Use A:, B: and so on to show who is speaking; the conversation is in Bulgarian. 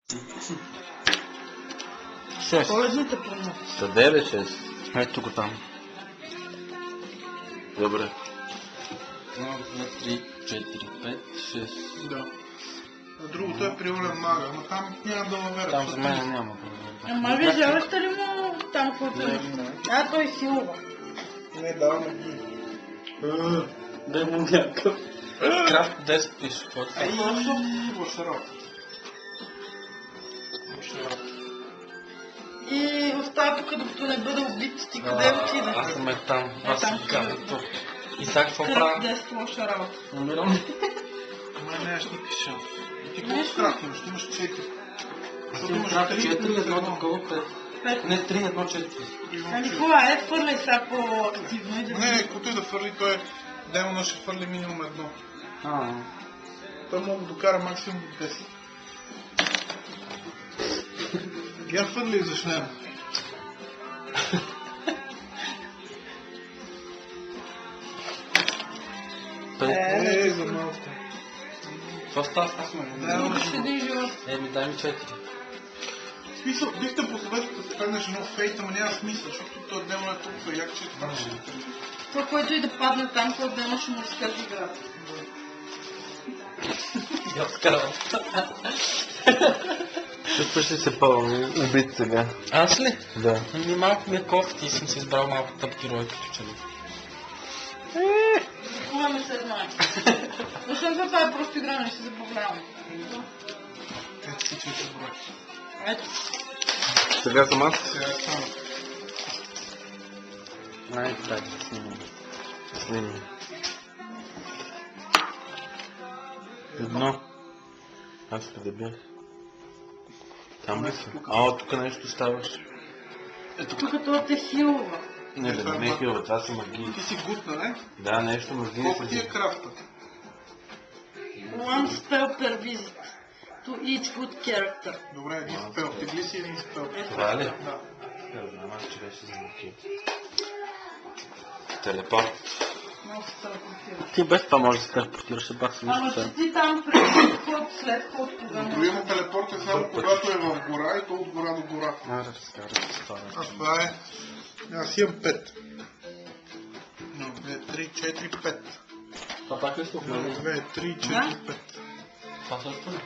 A: 6.
B: Коледните планове.
C: Къде бе 6?
A: Ето го там.
C: Добре.
A: 1, 2, 3, 4, 5, 6.
D: Да. А другото е приорен мага, но там няма да въвера.
A: Там за мен няма.
B: Ама вие взявате ли му там каквото е? А, той силва.
D: Не, даваме ги.
A: Да му някакъв. Крафт 10 пише. Какво
D: Ай,
A: е?
D: лоша работа.
B: И остава тук, докато не бъде убит. Ти къде отида?
A: Аз съм там. Аз
B: там
A: съм
B: си
A: кафето. И сега какво
B: Крафт
A: правя?
B: 10 лоша работа.
A: Умирам.
D: Ама нямаш никакви шанс. Ти колко крафт имаш? Ти имаш 4.
A: Аз имам крафт 4, едно такова 5.
B: Пет.
A: Не, 3, 1, 4.
B: Ами това е, фърляй сега по-активно и да
D: Не, който и да фърли, той е демона ще фърли минимум едно. Той мога да докара максимум до 10. Я фърли и зашнем. За малко.
A: Това става с мен.
B: ще един живот.
A: Еми, дай ми 4.
D: В смисъл, бихте посъветвал да се паднеш едно фейт, ама няма смисъл, защото този демон е толкова як, че това ще
B: Това, което и да падне там, този ден ще му разкаже играта.
A: Я вкарвам.
C: Чувстваш ли се по-убит сега?
A: Аз ли?
C: Да.
A: Ами малко ми е кофти и съм си избрал малко тъп герой като че ли.
B: Това не се знае. Защото това е просто игра, не ще се забавлявам.
D: Ето всички се брой.
B: Ето.
C: Сега съм аз.
D: Сега само.
A: Ай, дай да снимам.
C: Снимам. Едно. Аз къде бях? Там ли съм? Тук нещо ставаш.
B: Тук това те хилва.
C: Не, бе, не е хилва, това са магии.
D: Ти си гутна, не?
C: Да, нещо магии.
D: Колко ти е крафта?
B: One spell per visit. To each good character.
D: Добре, един спел. Тегли си един спел.
C: Това ли?
D: Да.
C: Не знам, аз че беше за магии. Телепорт.
B: Много се телепортира.
A: Ти без това можеш да се телепортираш, бах се
B: Ама
A: нищо.
B: че ти там преди ход, след ход, кога
D: Другия му телепорт е само когато е в гора и то от гора до гора. Аз това е... Аз имам 5. 2, 3, 4, 5.
A: Това пак ли слух?
D: 2, 3, 4, 5.
A: Това също ли?